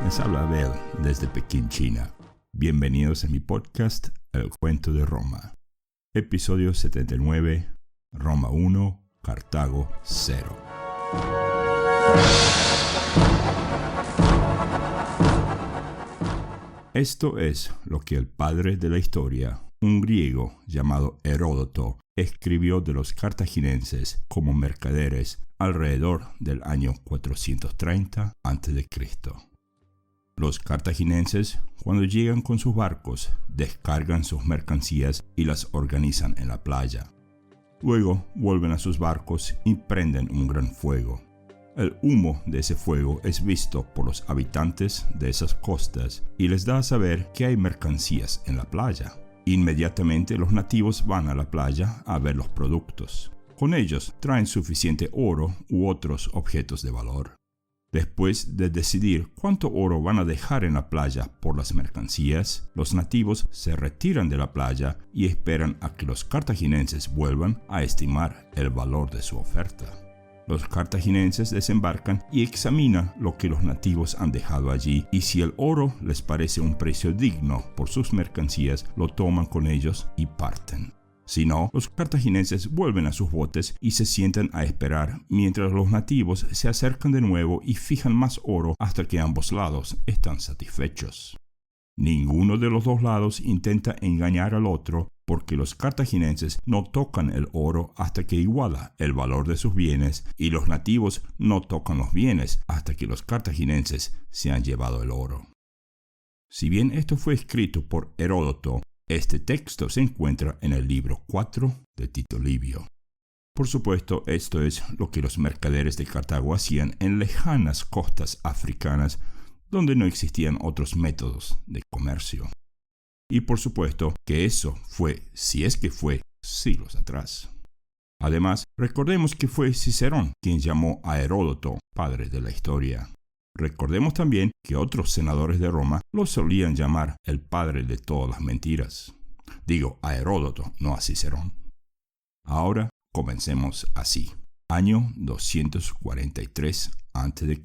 Les habla Abel desde Pekín, China. Bienvenidos a mi podcast El Cuento de Roma. Episodio 79, Roma 1, Cartago 0. Esto es lo que el padre de la historia, un griego llamado Heródoto, escribió de los cartagineses como mercaderes alrededor del año 430 a.C. Los cartagineses, cuando llegan con sus barcos, descargan sus mercancías y las organizan en la playa. Luego vuelven a sus barcos y prenden un gran fuego. El humo de ese fuego es visto por los habitantes de esas costas y les da a saber que hay mercancías en la playa. Inmediatamente los nativos van a la playa a ver los productos. Con ellos traen suficiente oro u otros objetos de valor. Después de decidir cuánto oro van a dejar en la playa por las mercancías, los nativos se retiran de la playa y esperan a que los cartagineses vuelvan a estimar el valor de su oferta. Los cartagineses desembarcan y examinan lo que los nativos han dejado allí, y si el oro les parece un precio digno por sus mercancías, lo toman con ellos y parten. Si no, los cartagineses vuelven a sus botes y se sientan a esperar mientras los nativos se acercan de nuevo y fijan más oro hasta que ambos lados están satisfechos. Ninguno de los dos lados intenta engañar al otro, porque los cartagineses no tocan el oro hasta que iguala el valor de sus bienes, y los nativos no tocan los bienes hasta que los cartagineses se han llevado el oro. Si bien esto fue escrito por Heródoto, este texto se encuentra en el libro 4 de Tito Livio. Por supuesto, esto es lo que los mercaderes de Cartago hacían en lejanas costas africanas, donde no existían otros métodos de comercio. Y por supuesto que eso fue, si es que fue, siglos atrás. Además, recordemos que fue Cicerón quien llamó a Heródoto padre de la historia. Recordemos también que otros senadores de Roma lo solían llamar el padre de todas las mentiras. Digo, a Heródoto, no a Cicerón. Ahora comencemos así. Año 243 a.C.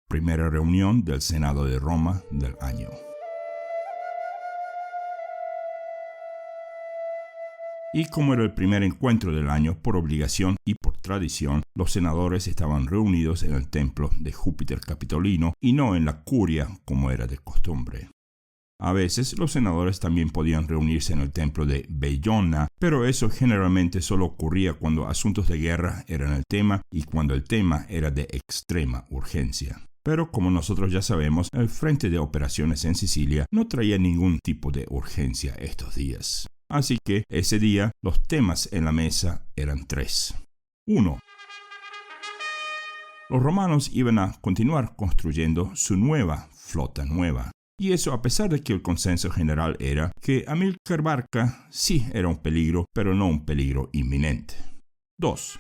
Primera reunión del Senado de Roma del año. Y como era el primer encuentro del año, por obligación y por tradición, los senadores estaban reunidos en el templo de Júpiter Capitolino y no en la curia como era de costumbre. A veces los senadores también podían reunirse en el templo de Bellona, pero eso generalmente solo ocurría cuando asuntos de guerra eran el tema y cuando el tema era de extrema urgencia. Pero como nosotros ya sabemos, el frente de operaciones en Sicilia no traía ningún tipo de urgencia estos días. Así que ese día los temas en la mesa eran 3. 1. Los romanos iban a continuar construyendo su nueva flota nueva. Y eso a pesar de que el consenso general era que Amílcar Barca sí era un peligro, pero no un peligro inminente. 2.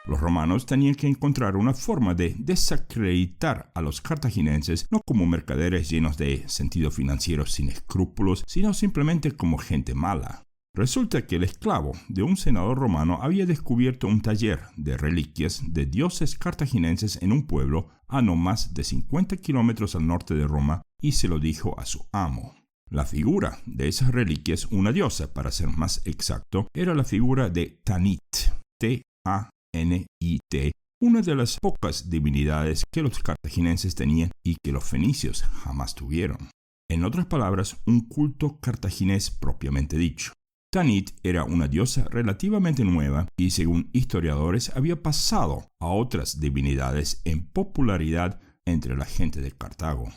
Los romanos tenían que encontrar una forma de desacreditar a los cartagineses no como mercaderes llenos de sentido financiero sin escrúpulos, sino simplemente como gente mala. Resulta que el esclavo de un senador romano había descubierto un taller de reliquias de dioses cartagineses en un pueblo a no más de 50 kilómetros al norte de Roma y se lo dijo a su amo. La figura de esas reliquias, una diosa para ser más exacto, era la figura de Tanit, T-A-N-I-T, una de las pocas divinidades que los cartagineses tenían y que los fenicios jamás tuvieron. En otras palabras, un culto cartaginés propiamente dicho. Tanit era una diosa relativamente nueva y, según historiadores, había pasado a otras divinidades en popularidad entre la gente de Cartago.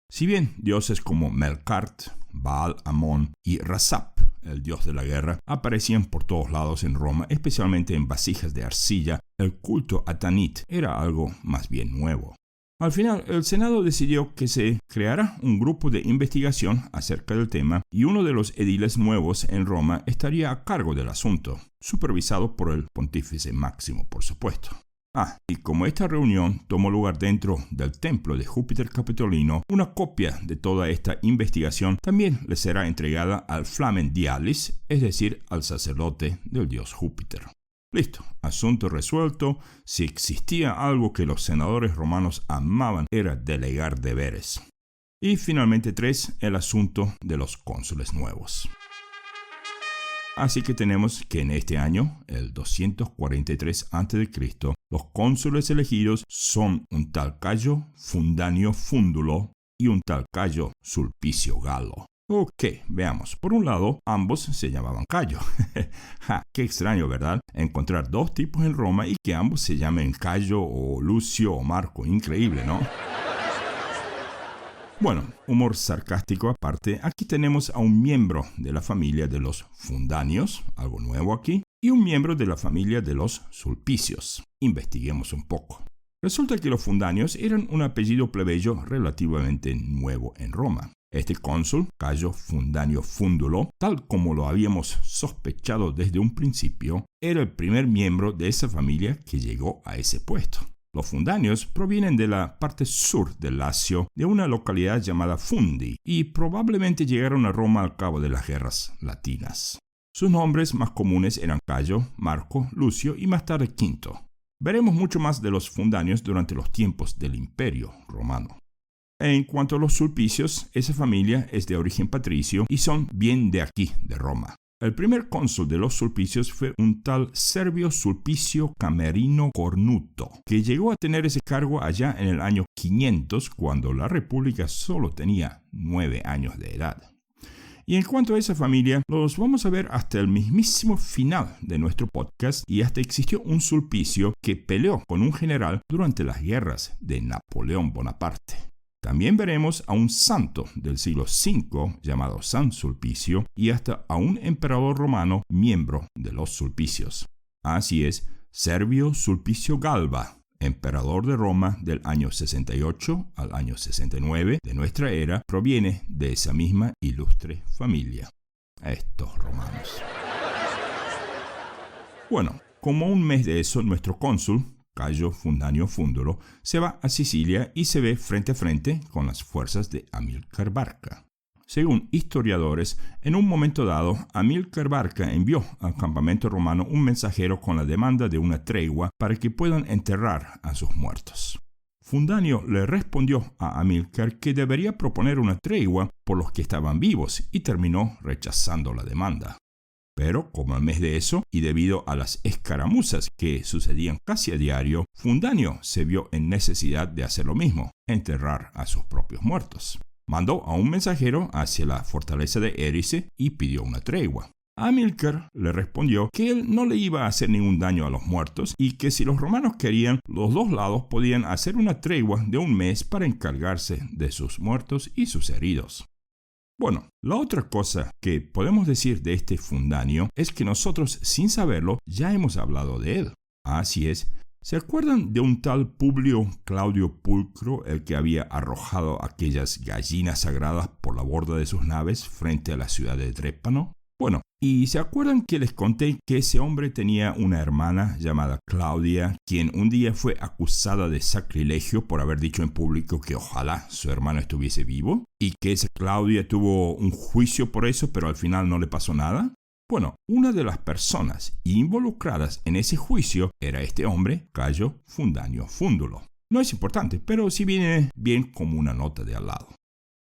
Si bien dioses como Melkart, Baal Amón y Razap, el dios de la guerra, aparecían por todos lados en Roma, especialmente en vasijas de arcilla, el culto a Tanit era algo más bien nuevo. Al final, el Senado decidió que se creara un grupo de investigación acerca del tema y uno de los ediles nuevos en Roma estaría a cargo del asunto, supervisado por el pontífice máximo, por supuesto. Y como esta reunión tomó lugar dentro del templo de Júpiter Capitolino, una copia de toda esta investigación también le será entregada al Flamen Dialis, es decir, al sacerdote del dios Júpiter. Listo, asunto resuelto. Si existía algo que los senadores romanos amaban era delegar deberes. Y finalmente 3, el asunto de los cónsules nuevos. Así que tenemos que en este año, el 243 a.C., los cónsules elegidos son un tal Cayo Fundanio Fundulo y un tal Cayo Sulpicio Galo. Ok, veamos. Por un lado, ambos se llamaban Cayo. Qué extraño, ¿verdad? Encontrar dos tipos en Roma y que ambos se llamen Cayo o Lucio o Marco. Increíble, ¿no? Bueno, humor sarcástico aparte, aquí tenemos a un miembro de la familia de los Fundanios, algo nuevo aquí, y un miembro de la familia de los Sulpicios. Investiguemos un poco. Resulta que los Fundanios eran un apellido plebeyo relativamente nuevo en Roma. Este cónsul, Cayo Fundanio Fundulo, tal como lo habíamos sospechado desde un principio, era el primer miembro de esa familia que llegó a ese puesto. Los Fundanios provienen de la parte sur del Lacio, de una localidad llamada Fundi, y probablemente llegaron a Roma al cabo de las guerras latinas. Sus nombres más comunes eran Cayo, Marco, Lucio y más tarde Quinto. Veremos mucho más de los Fundanios durante los tiempos del Imperio Romano. En cuanto a los Sulpicios, esa familia es de origen patricio y son bien de aquí, de Roma. El primer cónsul de los Sulpicios fue un tal Servio Sulpicio Camerino Cornuto, que llegó a tener ese cargo allá en el año 500, cuando la República solo tenía 9 años de edad. Y en cuanto a esa familia, los vamos a ver hasta el mismísimo final de nuestro podcast, y hasta existió un Sulpicio que peleó con un general durante las guerras de Napoleón Bonaparte. También veremos a un santo del siglo V llamado San Sulpicio y hasta a un emperador romano miembro de los Sulpicios. Así es, Servio Sulpicio Galba, emperador de Roma del año 68 al año 69 de nuestra era, proviene de esa misma ilustre familia. Estos romanos. Bueno, como un mes de eso, nuestro cónsul, Cayo Fundanio Fundulo, se va a Sicilia y se ve frente a frente con las fuerzas de Amílcar Barca. Según historiadores, en un momento dado, Amílcar Barca envió al campamento romano un mensajero con la demanda de una tregua para que puedan enterrar a sus muertos. Fundanio le respondió a Amílcar que debería proponer una tregua por los que estaban vivos y terminó rechazando la demanda. Pero, como al mes de eso, y debido a las escaramuzas que sucedían casi a diario, Fundanio se vio en necesidad de hacer lo mismo, enterrar a sus propios muertos. Mandó a un mensajero hacia la fortaleza de Érice y pidió una tregua. Amílcar le respondió que él no le iba a hacer ningún daño a los muertos y que si los romanos querían, los dos lados podían hacer una tregua de un mes para encargarse de sus muertos y sus heridos. Bueno, la otra cosa que podemos decir de este Fundanio es que nosotros, sin saberlo, ya hemos hablado de él. Así es. ¿Se acuerdan de un tal Publio Claudio Pulcro, el que había arrojado aquellas gallinas sagradas por la borda de sus naves frente a la ciudad de Drépano? Bueno, ¿y se acuerdan que les conté que ese hombre tenía una hermana llamada Claudia, quien un día fue acusada de sacrilegio por haber dicho en público que ojalá su hermano estuviese vivo? ¿Y que esa Claudia tuvo un juicio por eso, pero al final no le pasó nada? Bueno, una de las personas involucradas en ese juicio era este hombre, Cayo Fundanio Fundulo. No es importante, pero sí viene bien como una nota de al lado.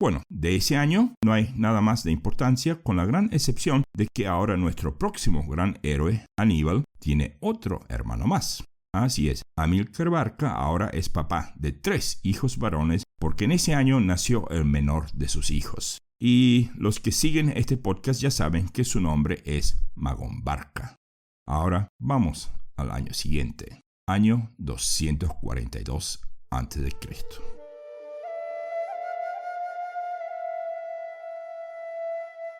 Bueno, de ese año no hay nada más de importancia, con la gran excepción de que ahora nuestro próximo gran héroe, Aníbal, tiene otro hermano más. Así es, Amílcar Barca ahora es papá de 3 hijos varones, porque en ese año nació el menor de sus hijos. Y los que siguen este podcast ya saben que su nombre es Magón Barca. Ahora vamos al año siguiente, año 242 a.C.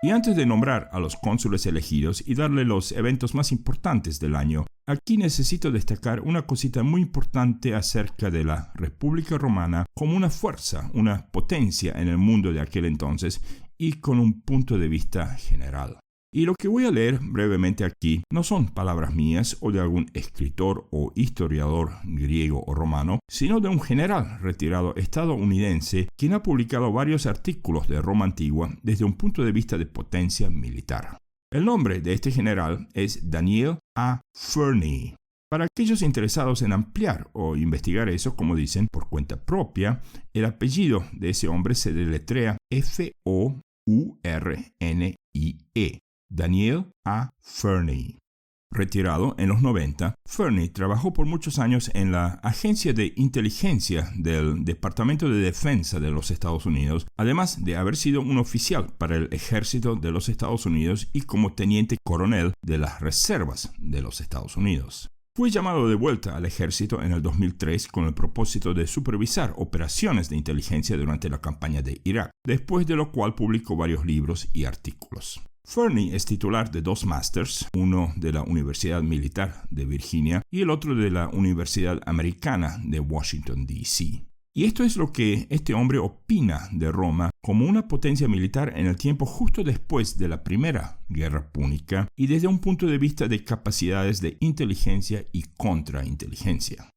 Y antes de nombrar a los cónsules elegidos y darle los eventos más importantes del año, aquí necesito destacar una cosita muy importante acerca de la República Romana como una fuerza, una potencia en el mundo de aquel entonces y con un punto de vista general. Y lo que voy a leer brevemente aquí no son palabras mías o de algún escritor o historiador griego o romano, sino de un general retirado estadounidense quien ha publicado varios artículos de Roma antigua desde un punto de vista de potencia militar. El nombre de este general es Daniel A. Fernie. Para aquellos interesados en ampliar o investigar eso, como dicen, por cuenta propia, el apellido de ese hombre se deletrea Fournie, Daniel A. Fernie. Retirado en los 90, Fernie trabajó por muchos años en la Agencia de Inteligencia del Departamento de Defensa de los Estados Unidos, además de haber sido un oficial para el Ejército de los Estados Unidos y como teniente coronel de las Reservas de los Estados Unidos. Fue llamado de vuelta al ejército en el 2003 con el propósito de supervisar operaciones de inteligencia durante la campaña de Irak, después de lo cual publicó varios libros y artículos. Fernie es titular de 2 másters, uno de la Universidad Militar de Virginia y el otro de la Universidad Americana de Washington, D.C. Y esto es lo que este hombre opina de Roma como una potencia militar en el tiempo justo después de la Primera Guerra Púnica y desde un punto de vista de capacidades de inteligencia y contrainteligencia.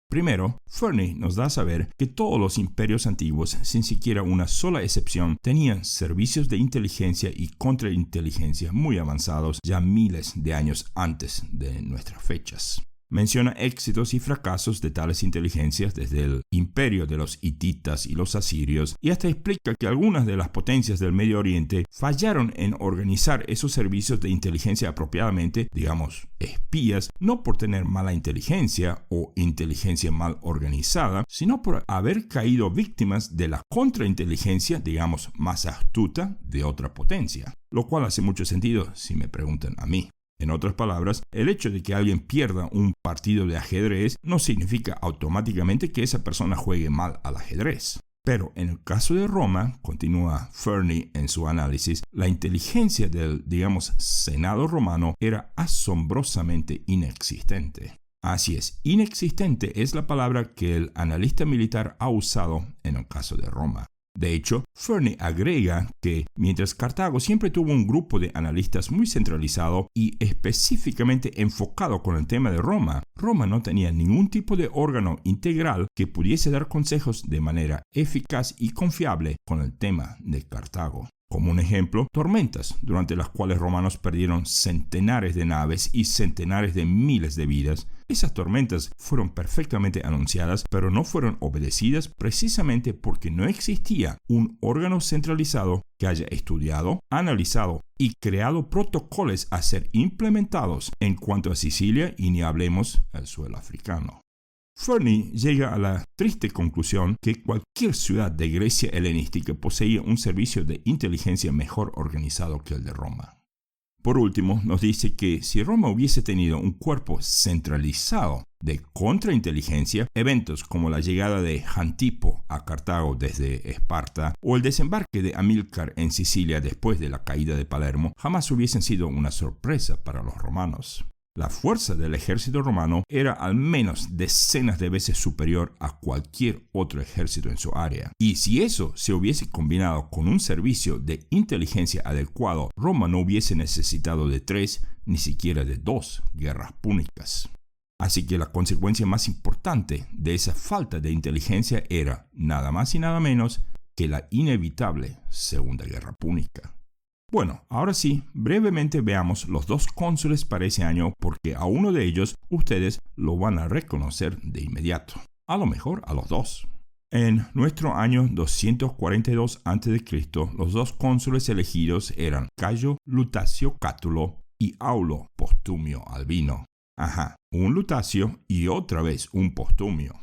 Primero, Fernie nos da a saber que todos los imperios antiguos, sin siquiera una sola excepción, tenían servicios de inteligencia y contrainteligencia muy avanzados ya miles de años antes de nuestras fechas. Menciona éxitos y fracasos de tales inteligencias desde el imperio de los hititas y los asirios y hasta explica que algunas de las potencias del Medio Oriente fallaron en organizar esos servicios de inteligencia apropiadamente, digamos, espías, no por tener mala inteligencia o inteligencia mal organizada, sino por haber caído víctimas de la contrainteligencia, digamos, más astuta de otra potencia, lo cual hace mucho sentido si me preguntan a mí. En otras palabras, el hecho de que alguien pierda un partido de ajedrez no significa automáticamente que esa persona juegue mal al ajedrez. Pero en el caso de Roma, continúa Fernie en su análisis, la inteligencia del, digamos, Senado romano era asombrosamente inexistente. Así es, inexistente es la palabra que el analista militar ha usado en el caso de Roma. De hecho, Fernie agrega que mientras Cartago siempre tuvo un grupo de analistas muy centralizado y específicamente enfocado con el tema de Roma, Roma no tenía ningún tipo de órgano integral que pudiese dar consejos de manera eficaz y confiable con el tema de Cartago. Como un ejemplo, tormentas, durante las cuales romanos perdieron centenares de naves y centenares de miles de vidas. Esas tormentas fueron perfectamente anunciadas, pero no fueron obedecidas precisamente porque no existía un órgano centralizado que haya estudiado, analizado y creado protocolos a ser implementados en cuanto a Sicilia y ni hablemos el suelo africano. Fernie llega a la triste conclusión que cualquier ciudad de Grecia helenística poseía un servicio de inteligencia mejor organizado que el de Roma. Por último, nos dice que si Roma hubiese tenido un cuerpo centralizado de contrainteligencia, eventos como la llegada de Antipo a Cartago desde Esparta o el desembarque de Amílcar en Sicilia después de la caída de Palermo jamás hubiesen sido una sorpresa para los romanos. La fuerza del ejército romano era al menos decenas de veces superior a cualquier otro ejército en su área. Y si eso se hubiese combinado con un servicio de inteligencia adecuado, Roma no hubiese necesitado de 3, ni siquiera de 2 guerras púnicas. Así que la consecuencia más importante de esa falta de inteligencia era nada más y nada menos que la inevitable Segunda Guerra Púnica. Bueno, ahora sí, brevemente veamos los 2 cónsules para ese año porque a uno de ellos ustedes lo van a reconocer de inmediato. A lo mejor a los 2. En nuestro año 242 a.C., los 2 cónsules elegidos eran Cayo Lutacio Cátulo y Aulo Postumio Albino. Un Lutacio y otra vez un Postumio.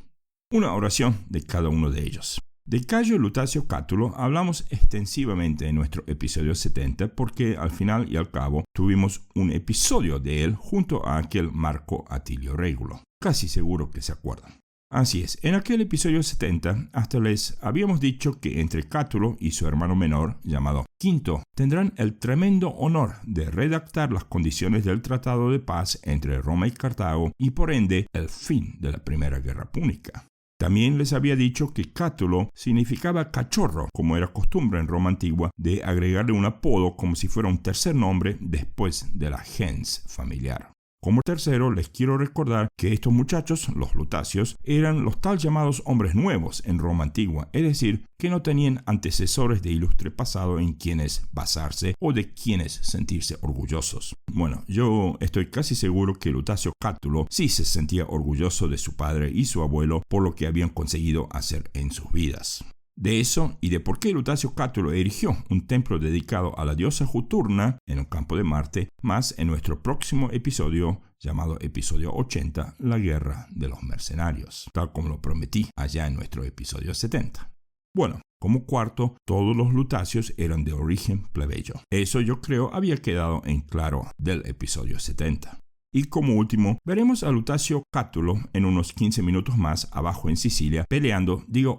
Una oración de cada uno de ellos. De Cayo Lutacio Cátulo hablamos extensivamente en nuestro episodio 70 porque al final y al cabo tuvimos un episodio de él junto a aquel Marco Atilio Régulo. Casi seguro que se acuerdan. Así es, en aquel episodio 70 hasta les habíamos dicho que entre Cátulo y su hermano menor, llamado Quinto, tendrán el tremendo honor de redactar las condiciones del Tratado de Paz entre Roma y Cartago y por ende el fin de la Primera Guerra Púnica. También les había dicho que Cátulo significaba cachorro, como era costumbre en Roma antigua de agregarle un apodo como si fuera un tercer nombre después de la gens familiar. Como tercero, les quiero recordar que estos muchachos, los Lutacios, eran los tal llamados hombres nuevos en Roma antigua, es decir, que no tenían antecesores de ilustre pasado en quienes basarse o de quienes sentirse orgullosos. Bueno, yo estoy casi seguro que Lutacio Cátulo sí se sentía orgulloso de su padre y su abuelo por lo que habían conseguido hacer en sus vidas. De eso y de por qué Lutacio Cátulo erigió un templo dedicado a la diosa Juturna en el campo de Marte, más en nuestro próximo episodio llamado episodio 80, la guerra de los mercenarios, tal como lo prometí allá en nuestro episodio 70. Bueno, como cuarto, todos los Lutacios eran de origen plebeyo. Eso yo creo había quedado en claro del episodio 70. Y como último, veremos a Lutacio Cátulo en unos 15 minutos más abajo en Sicilia,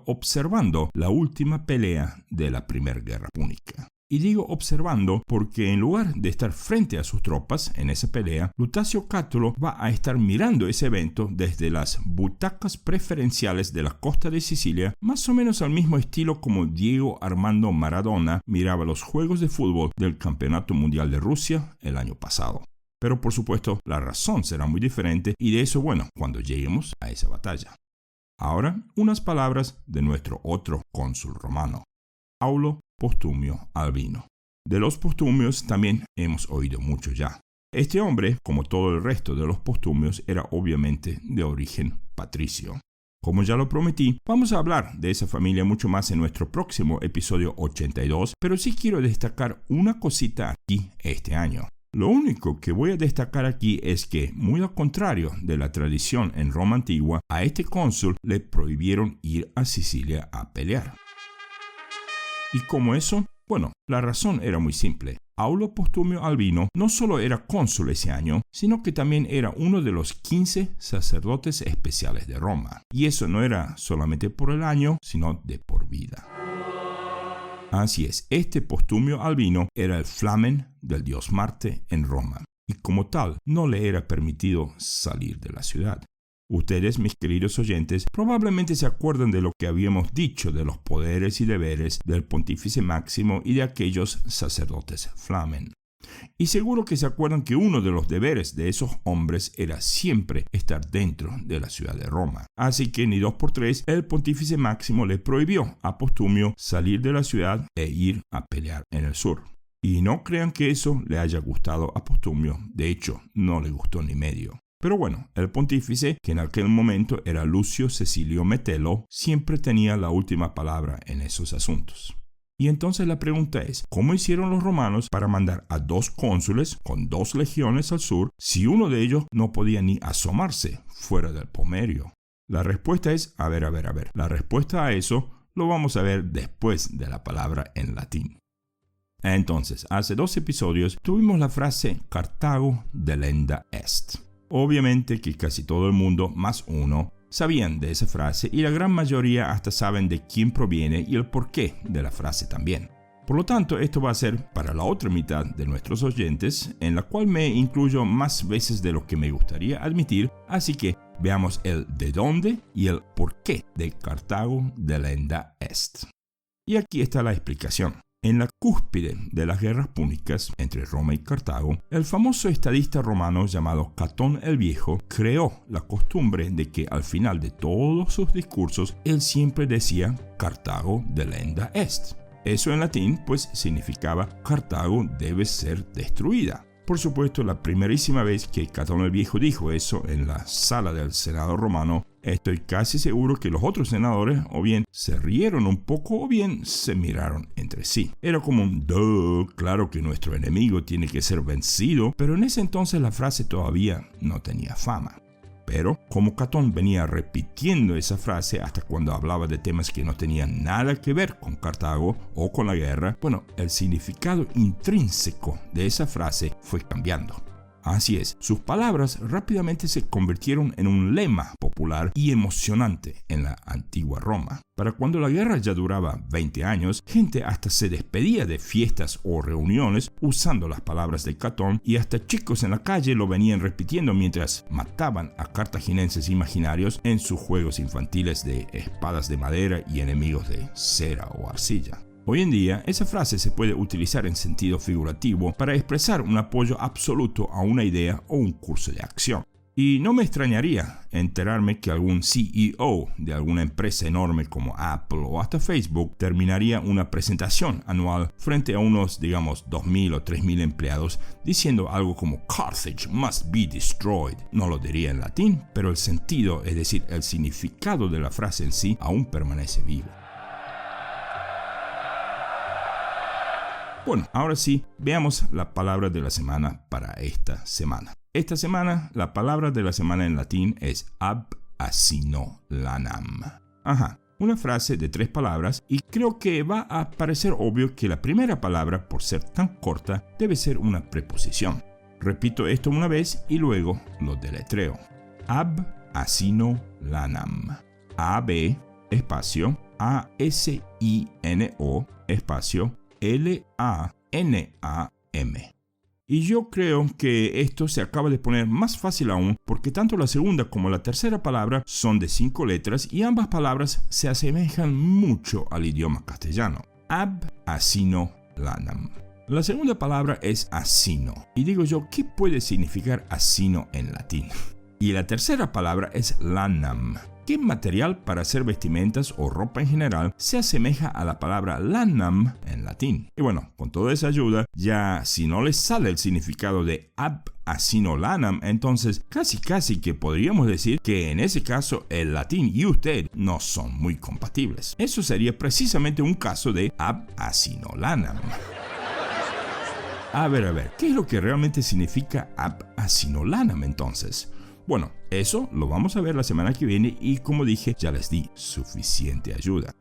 observando la última pelea de la Primera Guerra Púnica. Y digo observando porque en lugar de estar frente a sus tropas en esa pelea, Lutacio Cátulo va a estar mirando ese evento desde las butacas preferenciales de la costa de Sicilia, más o menos al mismo estilo como Diego Armando Maradona miraba los juegos de fútbol del Campeonato Mundial de Rusia el año pasado. Pero por supuesto, la razón será muy diferente y de eso, cuando lleguemos a esa batalla. Ahora, unas palabras de nuestro otro cónsul romano, Aulo Postumio Albino. De los Postumios también hemos oído mucho ya. Este hombre, como todo el resto de los Postumios, era obviamente de origen patricio. Como ya lo prometí, vamos a hablar de esa familia mucho más en nuestro próximo episodio 82, pero sí quiero destacar una cosita aquí este año. Lo único que voy a destacar aquí es que, muy al contrario de la tradición en Roma antigua, a este cónsul le prohibieron ir a Sicilia a pelear. ¿Y cómo eso? La razón era muy simple. Aulo Postumio Albino no solo era cónsul ese año, sino que también era uno de los 15 sacerdotes especiales de Roma. Y eso no era solamente por el año, sino de por vida. Así es, este Postumio Albino era el flamen del dios Marte en Roma, y como tal no le era permitido salir de la ciudad. Ustedes, mis queridos oyentes, probablemente se acuerdan de lo que habíamos dicho de los poderes y deberes del Pontífice Máximo y de aquellos sacerdotes flamen. Y seguro que se acuerdan que uno de los deberes de esos hombres era siempre estar dentro de la ciudad de Roma. Así que ni dos por tres, el Pontífice Máximo le prohibió a Postumio salir de la ciudad e ir a pelear en el sur. Y no crean que eso le haya gustado a Postumio, de hecho, no le gustó ni medio. Pero el pontífice, que en aquel momento era Lucio Cecilio Metelo, siempre tenía la última palabra en esos asuntos. Y entonces la pregunta es, ¿cómo hicieron los romanos para mandar a 2 cónsules con 2 legiones al sur si uno de ellos no podía ni asomarse fuera del Pomerio? La respuesta es, a ver. La respuesta a eso lo vamos a ver después de la palabra en latín. Entonces, hace 2 episodios tuvimos la frase Cartago delenda est. Obviamente que casi todo el mundo, más uno, sabían de esa frase y la gran mayoría hasta saben de quién proviene y el porqué de la frase también. Por lo tanto, esto va a ser para la otra mitad de nuestros oyentes, en la cual me incluyo más veces de lo que me gustaría admitir, así que veamos el de dónde y el porqué de Cartago delenda est. Y aquí está la explicación. En la cúspide de las guerras púnicas entre Roma y Cartago, el famoso estadista romano llamado Catón el Viejo creó la costumbre de que al final de todos sus discursos él siempre decía Cartago delenda est. Eso en latín pues significaba Cartago debe ser destruida. Por supuesto, la primerísima vez que Catón el Viejo dijo eso en la sala del Senado romano, estoy casi seguro que los otros senadores o bien se rieron un poco o bien se miraron entre sí. Era como un duh, claro que nuestro enemigo tiene que ser vencido, pero en ese entonces la frase todavía no tenía fama. Pero como Catón venía repitiendo esa frase hasta cuando hablaba de temas que no tenían nada que ver con Cartago o con la guerra, el significado intrínseco de esa frase fue cambiando. Así es, sus palabras rápidamente se convirtieron en un lema popular y emocionante en la antigua Roma. Para cuando la guerra ya duraba 20 años, gente hasta se despedía de fiestas o reuniones usando las palabras de Catón y hasta chicos en la calle lo venían repitiendo mientras mataban a cartaginenses imaginarios en sus juegos infantiles de espadas de madera y enemigos de cera o arcilla. Hoy en día, esa frase se puede utilizar en sentido figurativo para expresar un apoyo absoluto a una idea o un curso de acción. Y no me extrañaría enterarme que algún CEO de alguna empresa enorme como Apple o hasta Facebook terminaría una presentación anual frente a unos, digamos, 2.000 o 3.000 empleados diciendo algo como Carthage must be destroyed. No lo diría en latín, pero el sentido, es decir, el significado de la frase en sí, aún permanece vivo. Bueno, ahora sí, veamos la palabra de la semana para esta semana. Esta semana, la palabra de la semana en latín es ab asino lanam. Una frase de 3 palabras y creo que va a parecer obvio que la primera palabra, por ser tan corta, debe ser una preposición. Repito esto una vez y luego lo deletreo. Ab asino lanam. A-B, espacio, A-S-I-N-O, espacio, L-A-N-A-M. Y yo creo que esto se acaba de poner más fácil aún porque tanto la segunda como la tercera palabra son de 5 letras y ambas palabras se asemejan mucho al idioma castellano. Ab asino lanam. La segunda palabra es asino. Y digo yo, ¿qué puede significar asino en latín? Y la tercera palabra es lanam. ¿Qué material para hacer vestimentas o ropa en general se asemeja a la palabra lanam en latín? Y bueno, con toda esa ayuda, ya si no les sale el significado de ab asino lanam, entonces casi que podríamos decir que en ese caso el latín y usted no son muy compatibles. Eso sería precisamente un caso de ab asino lanam. A ver, ¿qué es lo que realmente significa ab asino lanam entonces? Bueno, eso lo vamos a ver la semana que viene y como dije, ya les di suficiente ayuda.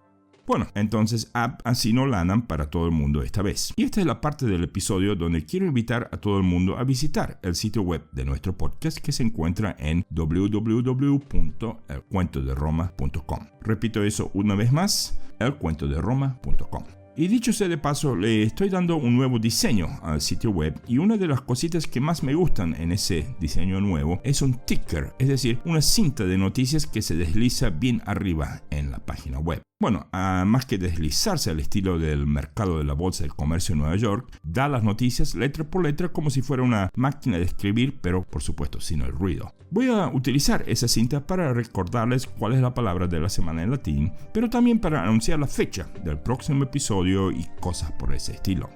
Bueno, entonces ab asino lanam para todo el mundo esta vez. Y esta es la parte del episodio donde quiero invitar a todo el mundo a visitar el sitio web de nuestro podcast que se encuentra en www.elcuentoderoma.com. Repito eso una vez más, elcuentoderoma.com. Y dicho sea de paso, le estoy dando un nuevo diseño al sitio web y una de las cositas que más me gustan en ese diseño nuevo es un ticker, es decir, una cinta de noticias que se desliza bien arriba en la página web. Bueno, más que deslizarse al estilo del mercado de la Bolsa del Comercio de Nueva York, da las noticias letra por letra como si fuera una máquina de escribir, pero por supuesto sin el ruido. Voy a utilizar esa cinta para recordarles cuál es la palabra de la semana en latín, pero también para anunciar la fecha del próximo episodio y cosas por ese estilo.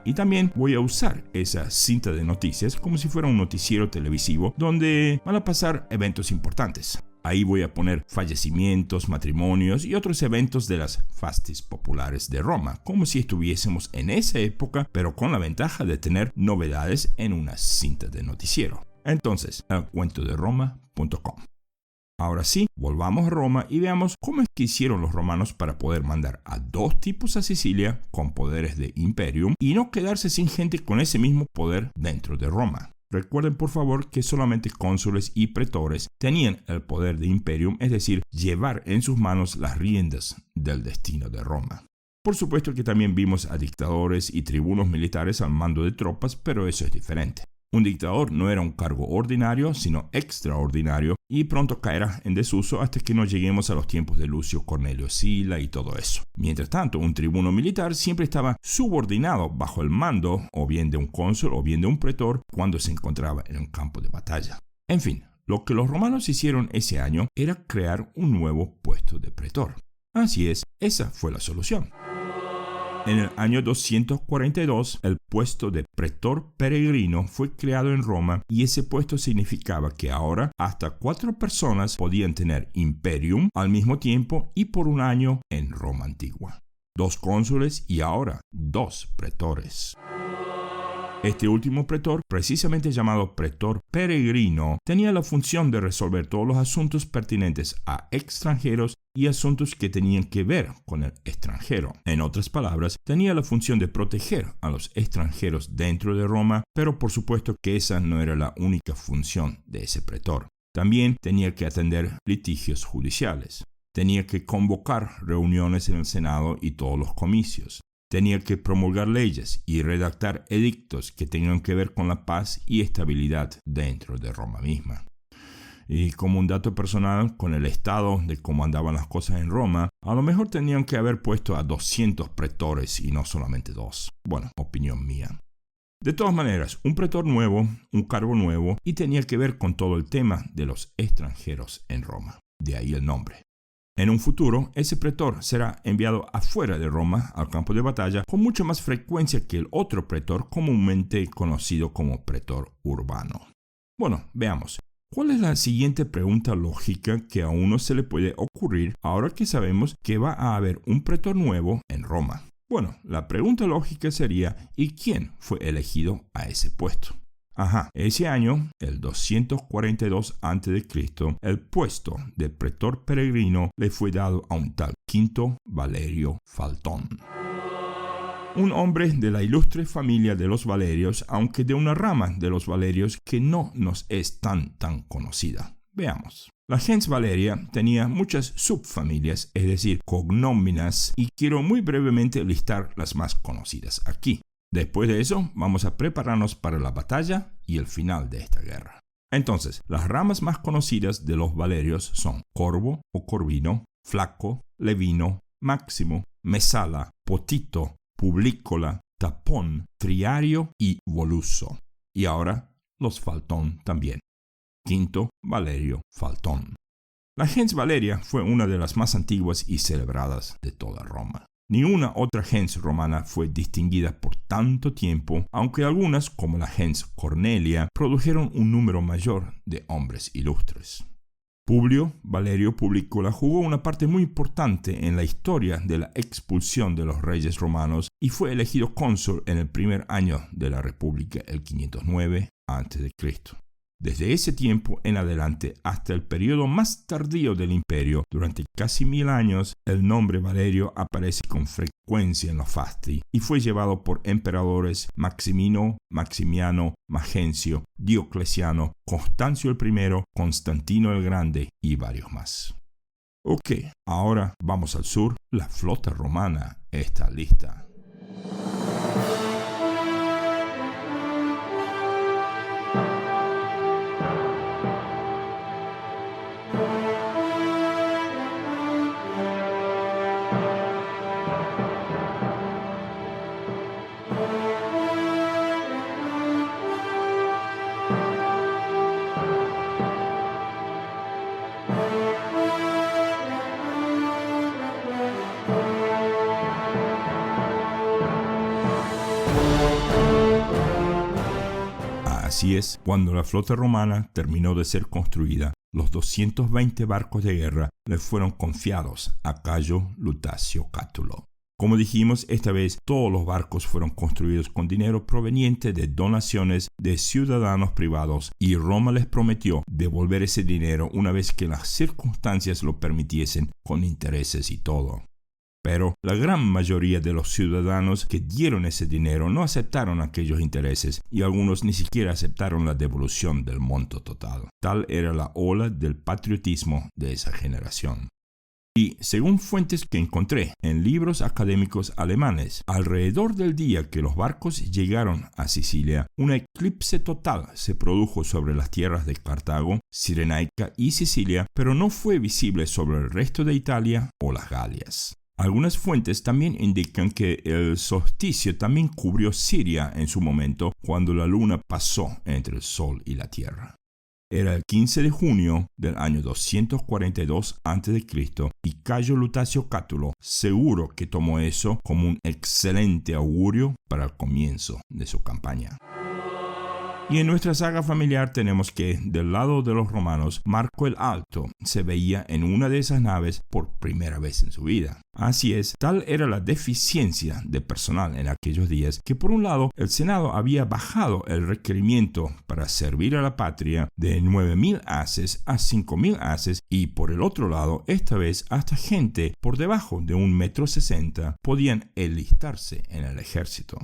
Y también voy a usar esa cinta de noticias como si fuera un noticiero televisivo donde van a pasar eventos importantes. Ahí voy a poner fallecimientos, matrimonios y otros eventos de las fastis populares de Roma, como si estuviésemos en esa época, pero con la ventaja de tener novedades en una cinta de noticiero. Entonces, elcuentoderoma.com. Ahora sí, volvamos a Roma y veamos cómo es que hicieron los romanos para poder mandar a 2 tipos a Sicilia con poderes de imperium y no quedarse sin gente con ese mismo poder dentro de Roma. Recuerden por favor que solamente cónsules y pretores tenían el poder de imperium, es decir, llevar en sus manos las riendas del destino de Roma. Por supuesto que también vimos a dictadores y tribunos militares al mando de tropas, pero eso es diferente. Un dictador no era un cargo ordinario, sino extraordinario, y pronto caerá en desuso hasta que no lleguemos a los tiempos de Lucio Cornelio Sila y todo eso. Mientras tanto, un tribuno militar siempre estaba subordinado bajo el mando, o bien de un cónsul o bien de un pretor, cuando se encontraba en un campo de batalla. En fin, lo que los romanos hicieron ese año era crear un nuevo puesto de pretor. Así es, esa fue la solución. En el año 242, el puesto de pretor peregrino fue creado en Roma y ese puesto significaba que ahora hasta 4 personas podían tener imperium al mismo tiempo y por un año en Roma antigua. 2 cónsules y ahora 2 pretores. Este último pretor, precisamente llamado pretor peregrino, tenía la función de resolver todos los asuntos pertinentes a extranjeros y asuntos que tenían que ver con el extranjero. En otras palabras, tenía la función de proteger a los extranjeros dentro de Roma, pero por supuesto que esa no era la única función de ese pretor. También tenía que atender litigios judiciales. Tenía que convocar reuniones en el Senado y todos los comicios. Tenía que promulgar leyes y redactar edictos que tengan que ver con la paz y estabilidad dentro de Roma misma. Y como un dato personal, con el estado de cómo andaban las cosas en Roma, a lo mejor tenían que haber puesto a 200 pretores y no solamente 2. Bueno, opinión mía. De todas maneras, un pretor nuevo, un cargo nuevo, y tenía que ver con todo el tema de los extranjeros en Roma. De ahí el nombre. En un futuro, ese pretor será enviado afuera de Roma al campo de batalla con mucha más frecuencia que el otro pretor comúnmente conocido como pretor urbano. Bueno, veamos. ¿Cuál es la siguiente pregunta lógica que a uno se le puede ocurrir ahora que sabemos que va a haber un pretor nuevo en Roma? Bueno, la pregunta lógica sería, ¿y quién fue elegido a ese puesto? Ese año, el 242 a.C., el puesto de pretor peregrino le fue dado a un tal Quinto Valerio Faltón. Un hombre de la ilustre familia de los Valerios, aunque de una rama de los Valerios que no nos es tan conocida. Veamos. La gens Valeria tenía muchas subfamilias, es decir, cognóminas, y quiero muy brevemente listar las más conocidas aquí. Después de eso, vamos a prepararnos para la batalla y el final de esta guerra. Entonces, las ramas más conocidas de los Valerios son Corvo o Corvino, Flaco, Levino, Máximo, Mesala, Potito, Publícola, Tapón, Triario y Voluso. Y ahora, los Faltón también. Quinto Valerio Faltón. La gens Valeria fue una de las más antiguas y celebradas de toda Roma. Ni una otra gens romana fue distinguida por tanto tiempo, aunque algunas, como la gens Cornelia, produjeron un número mayor de hombres ilustres. Publio Valerio Publícola jugó una parte muy importante en la historia de la expulsión de los reyes romanos y fue elegido cónsul en el primer año de la República, el 509 a.C. Desde ese tiempo en adelante hasta el periodo más tardío del imperio, durante casi 1000 años, el nombre Valerio aparece con frecuencia en los fasti y fue llevado por emperadores Maximino, Maximiano, Magencio, Diocleciano, Constancio I, Constantino el Grande y varios más. Ok, ahora vamos al sur. La flota romana está lista. Así es, cuando la flota romana terminó de ser construida, los 220 barcos de guerra le fueron confiados a Cayo Lutacio Cátulo. Como dijimos, esta vez todos los barcos fueron construidos con dinero proveniente de donaciones de ciudadanos privados y Roma les prometió devolver ese dinero una vez que las circunstancias lo permitiesen, con intereses y todo. Pero la gran mayoría de los ciudadanos que dieron ese dinero no aceptaron aquellos intereses y algunos ni siquiera aceptaron la devolución del monto total. Tal era la ola del patriotismo de esa generación. Y según fuentes que encontré en libros académicos alemanes, alrededor del día que los barcos llegaron a Sicilia, un eclipse total se produjo sobre las tierras de Cartago, Cirenaica y Sicilia, pero no fue visible sobre el resto de Italia o las Galias. Algunas fuentes también indican que el solsticio también cubrió Siria en su momento cuando la luna pasó entre el sol y la tierra. Era el 15 de junio del año 242 a.C. y Cayo Lutacio Cátulo seguro que tomó eso como un excelente augurio para el comienzo de su campaña. Y en nuestra saga familiar tenemos que, del lado de los romanos, Marco el Alto se veía en una de esas naves por primera vez en su vida. Así es, tal era la deficiencia de personal en aquellos días que, por un lado, el Senado había bajado el requerimiento para servir a la patria de 9.000 haces a 5.000 haces y, por el otro lado, esta vez hasta gente por debajo de 1,60 m podían enlistarse en el ejército.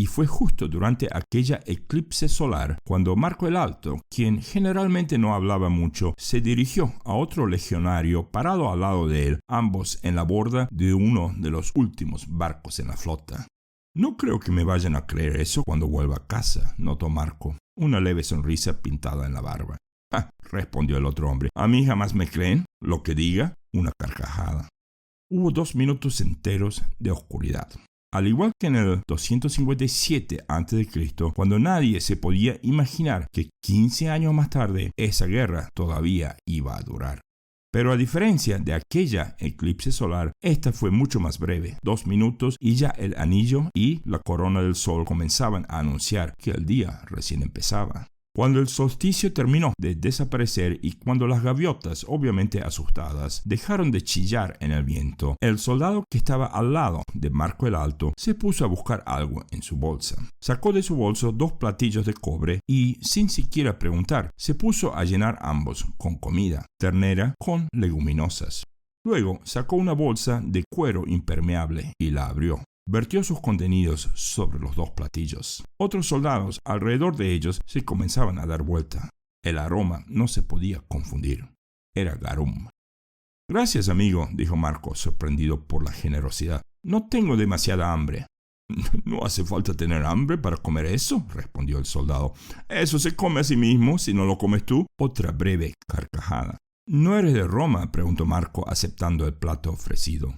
Y fue justo durante aquella eclipse solar cuando Marco el Alto, quien generalmente no hablaba mucho, se dirigió a otro legionario parado al lado de él, ambos en la borda de uno de los últimos barcos en la flota. No creo que me vayan a creer eso cuando vuelva a casa, notó Marco, una leve sonrisa pintada en la barba. Respondió el otro hombre. ¿A mí jamás me creen lo que diga? Una carcajada. Hubo 2 minutos enteros de oscuridad. Al igual que en el 257 a.C., cuando nadie se podía imaginar que 15 años más tarde esa guerra todavía iba a durar. Pero a diferencia de aquella eclipse solar, esta fue mucho más breve, 2 minutos, y ya el anillo y la corona del sol comenzaban a anunciar que el día recién empezaba. Cuando el solsticio terminó de desaparecer y cuando las gaviotas, obviamente asustadas, dejaron de chillar en el viento, el soldado que estaba al lado de Marco el Alto se puso a buscar algo en su bolsa. Sacó de su bolso 2 platillos de cobre y, sin siquiera preguntar, se puso a llenar ambos con comida, ternera con leguminosas. Luego sacó una bolsa de cuero impermeable y la abrió. Vertió sus contenidos sobre los 2 platillos. Otros soldados alrededor de ellos se comenzaban a dar vuelta. El aroma no se podía confundir. Era garum. «Gracias, amigo», dijo Marco, sorprendido por la generosidad. «No tengo demasiada hambre». «No hace falta tener hambre para comer eso», respondió el soldado. «Eso se come a sí mismo si no lo comes tú». Otra breve carcajada. «¿No eres de Roma?», preguntó Marco, aceptando el plato ofrecido.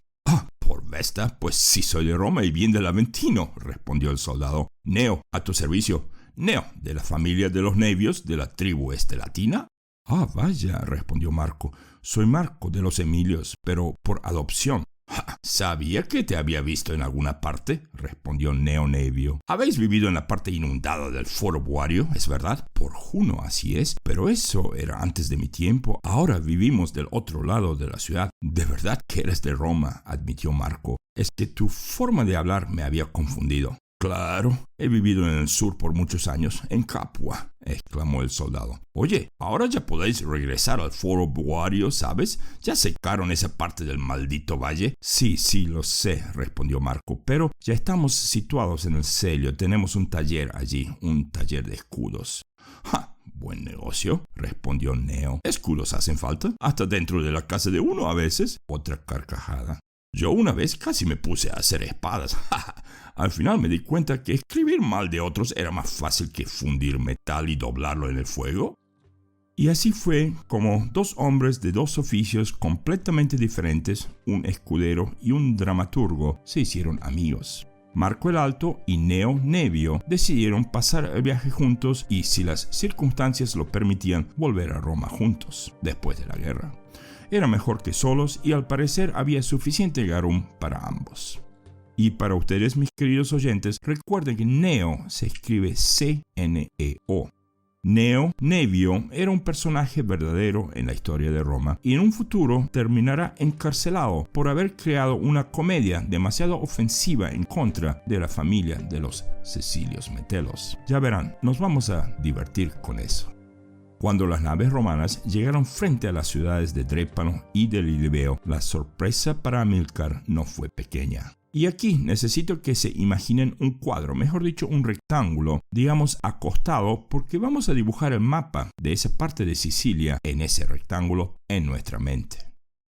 «Por Vesta, pues sí soy de Roma y bien del Aventino», respondió el soldado. «Neo, a tu servicio». «Neo, de la familia de los Nevios, de la tribu estelatina». «Ah, vaya», respondió Marco. «Soy Marco de los Emilios, pero por adopción». «Sabía que te había visto en alguna parte», respondió Neo Nevio. «Habéis vivido en la parte inundada del Foro Boario, ¿es verdad?» «Por Juno, así es, pero eso era antes de mi tiempo. Ahora vivimos del otro lado de la ciudad». «De verdad que eres de Roma», admitió Marco. «Es que tu forma de hablar me había confundido». «Claro, he vivido en el sur por muchos años, en Capua», exclamó el soldado. «Oye, ahora ya podéis regresar al Foro Boario, ¿sabes? Ya secaron esa parte del maldito valle». Sí, lo sé», respondió Marco, «pero ya estamos situados en el Celio. Tenemos un taller allí, un taller de escudos». «Ja, buen negocio», respondió Neo. «Escudos hacen falta, hasta dentro de la casa de uno a veces». Otra carcajada. «Yo una vez casi me puse a hacer espadas. Al final me di cuenta que escribir mal de otros era más fácil que fundir metal y doblarlo en el fuego». Y así fue como 2 hombres de 2 oficios completamente diferentes, un escudero y un dramaturgo, se hicieron amigos. Marco el Alto y Neo Nevio decidieron pasar el viaje juntos y, si las circunstancias lo permitían, volver a Roma juntos, después de la guerra. Era mejor que solos y al parecer había suficiente garum para ambos. Y para ustedes, mis queridos oyentes, recuerden que Neo se escribe C-N-E-O. Neo Nevio era un personaje verdadero en la historia de Roma y en un futuro terminará encarcelado por haber creado una comedia demasiado ofensiva en contra de la familia de los Cecilios Metelos. Ya verán, nos vamos a divertir con eso. Cuando las naves romanas llegaron frente a las ciudades de Drépano y de Lilibeo, la sorpresa para Amílcar no fue pequeña. Y aquí necesito que se imaginen un cuadro, mejor dicho un rectángulo, digamos acostado, porque vamos a dibujar el mapa de esa parte de Sicilia en ese rectángulo en nuestra mente.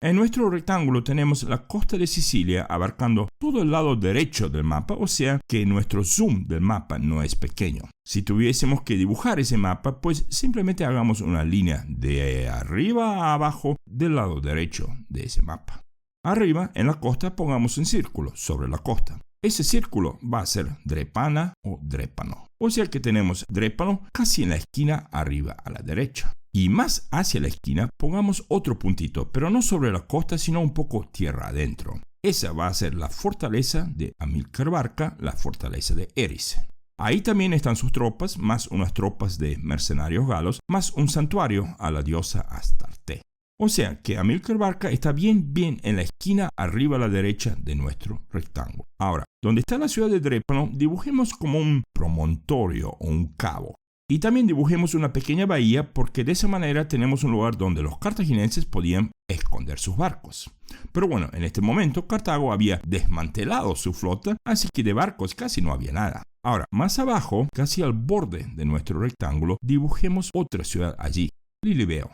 En nuestro rectángulo tenemos la costa de Sicilia abarcando todo el lado derecho del mapa, o sea que nuestro zoom del mapa no es pequeño. Si tuviésemos que dibujar ese mapa, pues simplemente hagamos una línea de arriba a abajo del lado derecho de ese mapa. Arriba, en la costa, pongamos un círculo sobre la costa. Ese círculo va a ser Drepana o Drépano. O sea que tenemos Drépano casi en la esquina arriba a la derecha. Y más hacia la esquina pongamos otro puntito, pero no sobre la costa, sino un poco tierra adentro. Esa va a ser la fortaleza de Amílcar Barca, la fortaleza de Eris. Ahí también están sus tropas, más unas tropas de mercenarios galos, más un santuario a la diosa Astarte. O sea que Amílcar Barca está bien en la esquina arriba a la derecha de nuestro rectángulo. Ahora, donde está la ciudad de Drépano, dibujemos como un promontorio o un cabo. Y también dibujemos una pequeña bahía porque de esa manera tenemos un lugar donde los cartagineses podían esconder sus barcos. Pero bueno, en este momento Cartago había desmantelado su flota, así que de barcos casi no había nada. Ahora, más abajo, casi al borde de nuestro rectángulo, dibujemos otra ciudad allí, Lilibeo.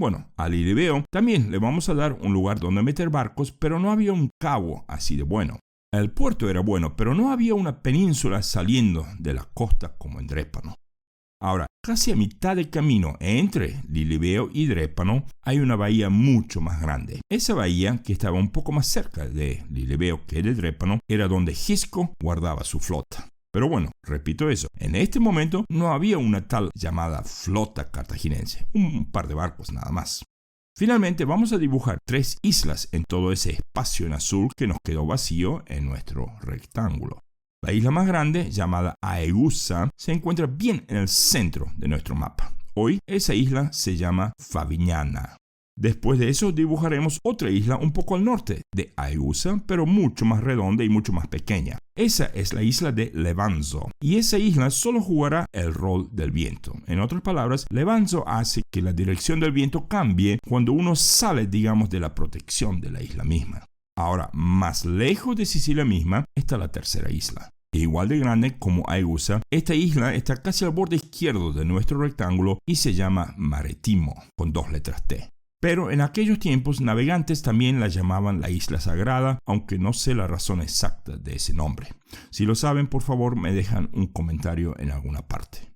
Bueno, a Lilibeo también le vamos a dar un lugar donde meter barcos, pero no había un cabo así de bueno. El puerto era bueno, pero no había una península saliendo de la costa como en Drépano. Ahora, casi a mitad del camino entre Lilibeo y Drépano hay una bahía mucho más grande. Esa bahía, que estaba un poco más cerca de Lilibeo que de Drépano, era donde Gisco guardaba su flota. Pero bueno, repito eso, en este momento no había una tal llamada flota cartaginense, un par de barcos nada más. Finalmente vamos a dibujar 3 islas en todo ese espacio en azul que nos quedó vacío en nuestro rectángulo. La isla más grande, llamada Aegusa, se encuentra bien en el centro de nuestro mapa. Hoy esa isla se llama Favignana. Después de eso dibujaremos otra isla un poco al norte de Aegusa, pero mucho más redonda y mucho más pequeña. Esa es la isla de Levanzo, y esa isla solo jugará el rol del viento. En otras palabras, Levanzo hace que la dirección del viento cambie cuando uno sale, digamos, de la protección de la isla misma. Ahora, más lejos de Sicilia misma está la tercera isla. Igual de grande como Aegusa, esta isla está casi al borde izquierdo de nuestro rectángulo y se llama Maretimo, con 2 letras T. Pero en aquellos tiempos navegantes también la llamaban la Isla Sagrada, aunque no sé la razón exacta de ese nombre. Si lo saben, por favor me dejan un comentario en alguna parte.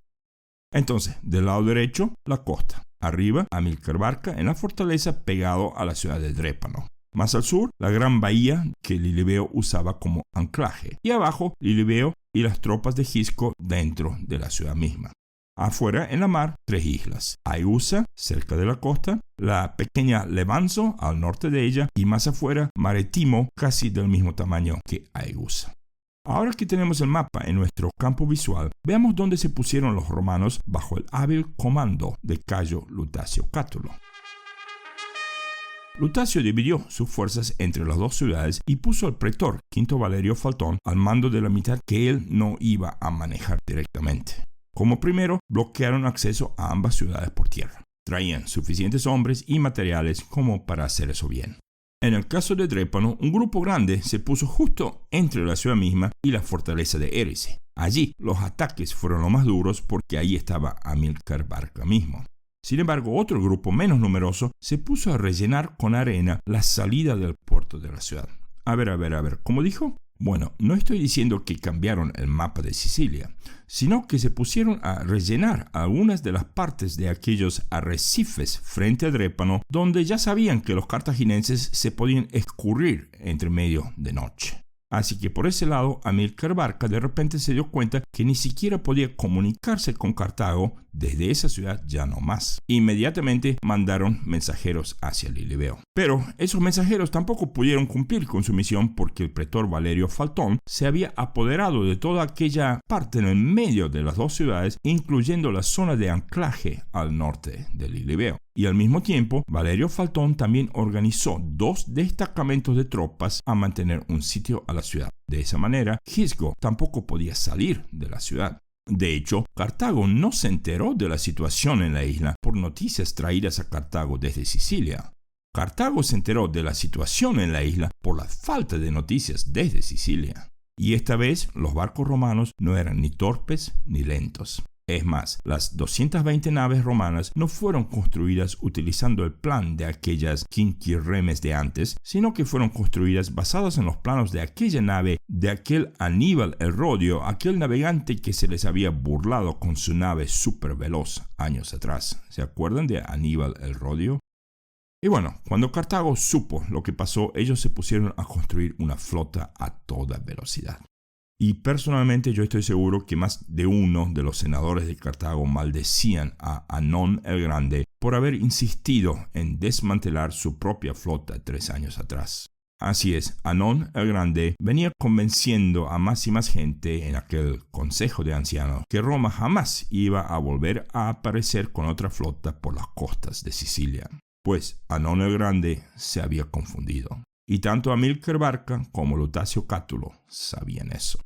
Entonces, del lado derecho, la costa. Arriba, Amílcar Barca en la fortaleza pegado a la ciudad de Drépano. Más al sur, la gran bahía que Lilibeo usaba como anclaje. Y abajo, Lilibeo y las tropas de Gisco dentro de la ciudad misma. Afuera, en la mar, 3 islas. Aegusa, cerca de la costa, la pequeña Levanzo, al norte de ella, y más afuera, Maretimo, casi del mismo tamaño que Aegusa. Ahora que tenemos el mapa en nuestro campo visual, veamos dónde se pusieron los romanos bajo el hábil comando de Cayo Lutacio Cátulo. Lutacio dividió sus fuerzas entre las 2 ciudades y puso al pretor Quinto Valerio Faltón al mando de la mitad que él no iba a manejar directamente. Como primero, bloquearon acceso a ambas ciudades por tierra. Traían suficientes hombres y materiales como para hacer eso bien. En el caso de Drépano, un grupo grande se puso justo entre la ciudad misma y la fortaleza de Erice. Allí los ataques fueron los más duros porque ahí estaba Amílcar Barca mismo. Sin embargo, otro grupo menos numeroso se puso a rellenar con arena la salida del puerto de la ciudad. A ver, ¿cómo dijo? Bueno, no estoy diciendo que cambiaron el mapa de Sicilia, sino que se pusieron a rellenar algunas de las partes de aquellos arrecifes frente a Drépano, donde ya sabían que los cartaginenses se podían escurrir entre medio de noche. Así que por ese lado, Amílcar Barca de repente se dio cuenta que ni siquiera podía comunicarse con Cartago desde esa ciudad ya no más. Inmediatamente mandaron mensajeros hacia Lilibeo. Pero esos mensajeros tampoco pudieron cumplir con su misión porque el pretor Valerio Faltón se había apoderado de toda aquella parte en el medio de las 2 ciudades, incluyendo la zona de anclaje al norte de Lilibeo. Y al mismo tiempo, Valerio Faltón también organizó 2 destacamentos de tropas a mantener un sitio a la ciudad. De esa manera, Gisco tampoco podía salir de la ciudad. De hecho, Cartago no se enteró de la situación en la isla por noticias traídas a Cartago desde Sicilia. Cartago se enteró de la situación en la isla por la falta de noticias desde Sicilia. Y esta vez los barcos romanos no eran ni torpes ni lentos. Es más, las 220 naves romanas no fueron construidas utilizando el plan de aquellas quinquirremes de antes, sino que fueron construidas basadas en los planos de aquella nave de aquel Aníbal el Rodio, aquel navegante que se les había burlado con su nave súper veloz años atrás. ¿Se acuerdan de Aníbal el Rodio? Y bueno, cuando Cartago supo lo que pasó, ellos se pusieron a construir una flota a toda velocidad. Y personalmente yo estoy seguro que más de uno de los senadores de Cartago maldecían a Anón el Grande por haber insistido en desmantelar su propia flota 3 años atrás. Así es, Anón el Grande venía convenciendo a más y más gente en aquel consejo de ancianos que Roma jamás iba a volver a aparecer con otra flota por las costas de Sicilia. Pues Anón el Grande se había confundido. Y tanto Amílcar Barca como Lutacio Cátulo sabían eso.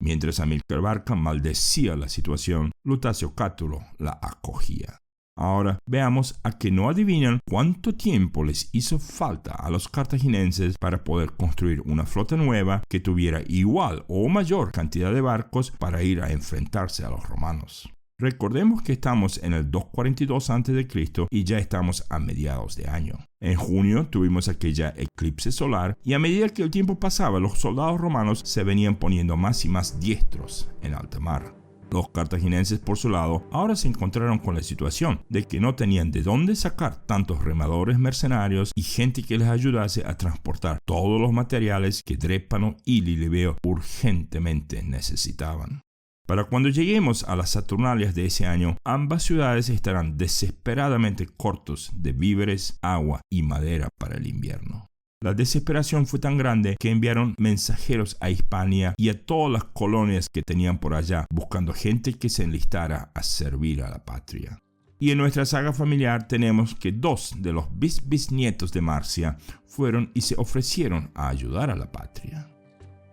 Mientras Amílcar Barca maldecía la situación, Lutacio Cátulo la acogía. Ahora veamos a que no adivinan cuánto tiempo les hizo falta a los cartaginenses para poder construir una flota nueva que tuviera igual o mayor cantidad de barcos para ir a enfrentarse a los romanos. Recordemos que estamos en el 242 a.C. y ya estamos a mediados de año. En junio tuvimos aquella eclipse solar y a medida que el tiempo pasaba, los soldados romanos se venían poniendo más y más diestros en alta mar. Los cartagineses, por su lado, ahora se encontraron con la situación de que no tenían de dónde sacar tantos remadores mercenarios y gente que les ayudase a transportar todos los materiales que Drépano y Lilibeo urgentemente necesitaban. Para cuando lleguemos a las Saturnalias de ese año, ambas ciudades estarán desesperadamente cortos de víveres, agua y madera para el invierno. La desesperación fue tan grande que enviaron mensajeros a Hispania y a todas las colonias que tenían por allá, buscando gente que se enlistara a servir a la patria. Y en nuestra saga familiar tenemos que 2 de los bisnietos de Marcia fueron y se ofrecieron a ayudar a la patria.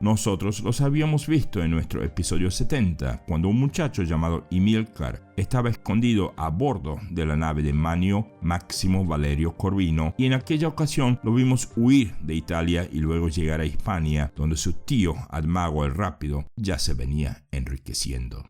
Nosotros los habíamos visto en nuestro episodio 70, cuando un muchacho llamado Imilcar estaba escondido a bordo de la nave de Manio Máximo Valerio Corvino, y en aquella ocasión lo vimos huir de Italia y luego llegar a Hispania, donde su tío Admago el Rápido ya se venía enriqueciendo.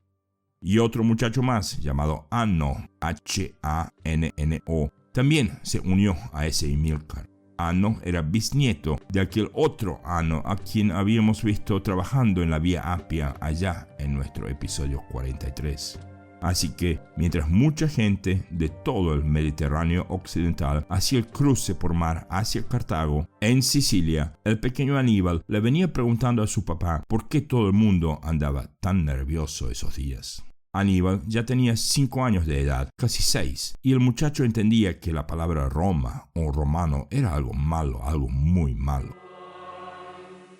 Y otro muchacho más, llamado Anno, Hanno, también se unió a ese Imilcar. Anno era bisnieto de aquel otro Anno a quien habíamos visto trabajando en la Vía Apia allá en nuestro episodio 43. Así que, mientras mucha gente de todo el Mediterráneo occidental hacía el cruce por mar hacia Cartago, en Sicilia, el pequeño Aníbal le venía preguntando a su papá por qué todo el mundo andaba tan nervioso esos días. Aníbal ya tenía 5 años de edad, casi 6, y el muchacho entendía que la palabra Roma o romano era algo malo, algo muy malo.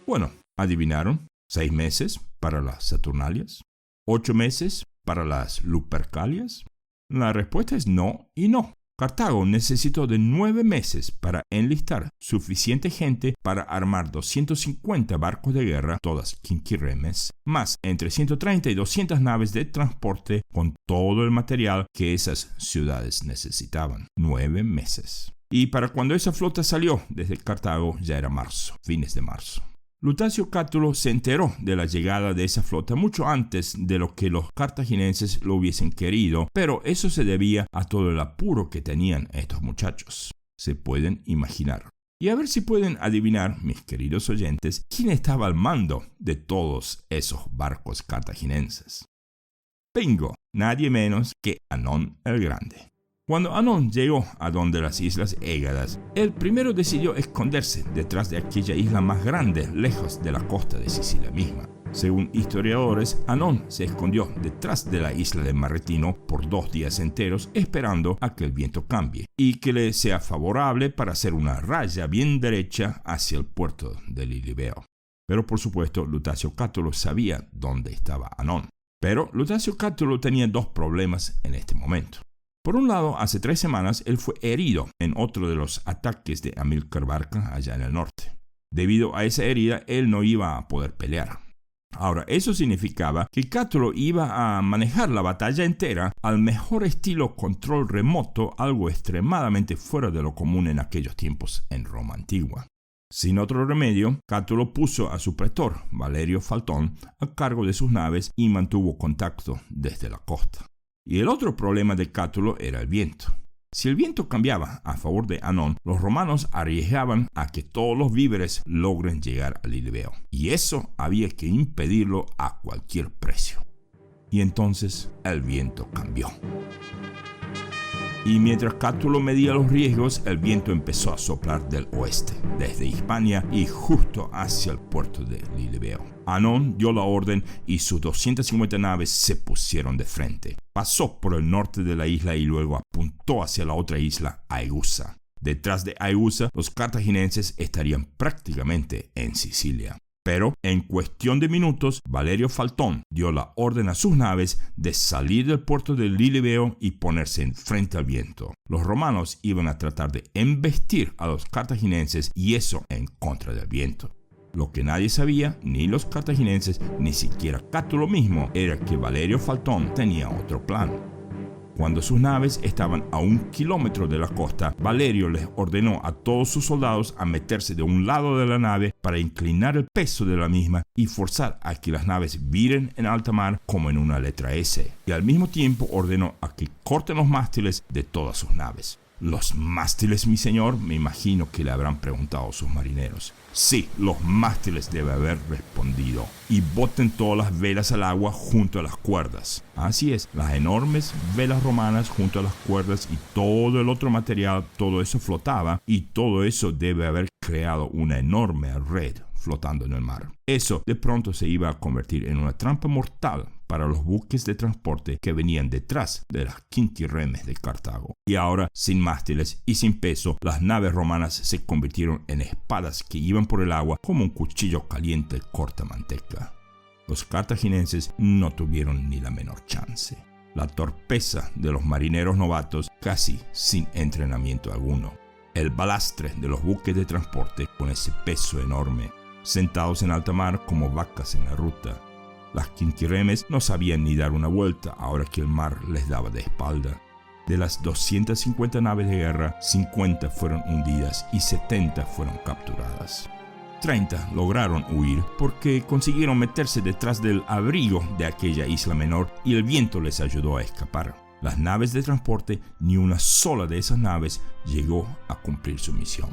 Bueno, ¿adivinaron? 6 meses para las Saturnalias, 8 meses para las Lupercalias. La respuesta es no y no. Cartago necesitó de 9 meses para enlistar suficiente gente para armar 250 barcos de guerra, todas quinquirremes, más entre 130 y 200 naves de transporte con todo el material que esas ciudades necesitaban. 9 meses. Y para cuando esa flota salió desde Cartago ya era marzo, fines de marzo. Lutacio Cátulo se enteró de la llegada de esa flota mucho antes de lo que los cartagineses lo hubiesen querido, pero eso se debía a todo el apuro que tenían estos muchachos. Se pueden imaginar. Y a ver si pueden adivinar, mis queridos oyentes, quién estaba al mando de todos esos barcos cartaginenses. Bingo, nadie menos que Anón el Grande. Cuando Anón llegó a donde las islas Égadas, él primero decidió esconderse detrás de aquella isla más grande, lejos de la costa de Sicilia misma. Según historiadores, Anón se escondió detrás de la isla de Marretino por 2 días enteros, esperando a que el viento cambie y que le sea favorable para hacer una raya bien derecha hacia el puerto de Lilibeo. Pero por supuesto, Lutacio Cátulo sabía dónde estaba Anón. Pero Lutacio Cátulo tenía 2 problemas en este momento. Por un lado, hace 3 semanas él fue herido en otro de los ataques de Amílcar Barca allá en el norte. Debido a esa herida, él no iba a poder pelear. Ahora, eso significaba que Cátulo iba a manejar la batalla entera al mejor estilo control remoto, algo extremadamente fuera de lo común en aquellos tiempos en Roma antigua. Sin otro remedio, Cátulo puso a su pretor, Valerio Faltón, a cargo de sus naves y mantuvo contacto desde la costa. Y el otro problema de Cátulo era el viento. Si el viento cambiaba a favor de Anón, los romanos arriesgaban a que todos los víveres logren llegar a Lilibeo. Y eso había que impedirlo a cualquier precio. Y entonces el viento cambió. Y mientras Cátulo medía los riesgos, el viento empezó a soplar del oeste, desde Hispania y justo hacia el puerto de Lilibeo. Anón dio la orden y sus 250 naves se pusieron de frente. Pasó por el norte de la isla y luego apuntó hacia la otra isla, Aegusa. Detrás de Aegusa, los cartagineses estarían prácticamente en Sicilia. Pero, en cuestión de minutos, Valerio Faltón dio la orden a sus naves de salir del puerto de Lilibeo y ponerse enfrente al viento. Los romanos iban a tratar de embestir a los cartagineses y eso en contra del viento. Lo que nadie sabía, ni los cartagineses, ni siquiera Cátulo mismo, era que Valerio Faltón tenía otro plan. Cuando sus naves estaban a 1 kilómetro de la costa, Valerio les ordenó a todos sus soldados a meterse de un lado de la nave para inclinar el peso de la misma y forzar a que las naves viren en alta mar como en una letra S. Y al mismo tiempo ordenó a que corten los mástiles de todas sus naves. ¿Los mástiles, mi señor?, me imagino que le habrán preguntado sus marineros. Sí, los mástiles, debe haber respondido. Y boten todas las velas al agua junto a las cuerdas. Así es, las enormes velas romanas junto a las cuerdas y todo el otro material, todo eso flotaba y todo eso debe haber creado una enorme red flotando en el mar. Eso de pronto se iba a convertir en una trampa mortal para los buques de transporte que venían detrás de las quinquirremes de Cartago. Y ahora, sin mástiles y sin peso, las naves romanas se convirtieron en espadas que iban por el agua como un cuchillo caliente corta manteca. Los cartagineses no tuvieron ni la menor chance. La torpeza de los marineros novatos, casi sin entrenamiento alguno. El balastre de los buques de transporte con ese peso enorme, sentados en alta mar como vacas en la ruta. Las quinquirremes no sabían ni dar una vuelta ahora que el mar les daba de espalda. De las 250 naves de guerra, 50 fueron hundidas y 70 fueron capturadas. 30 lograron huir porque consiguieron meterse detrás del abrigo de aquella isla menor y el viento les ayudó a escapar. Las naves de transporte, ni una sola de esas naves llegó a cumplir su misión.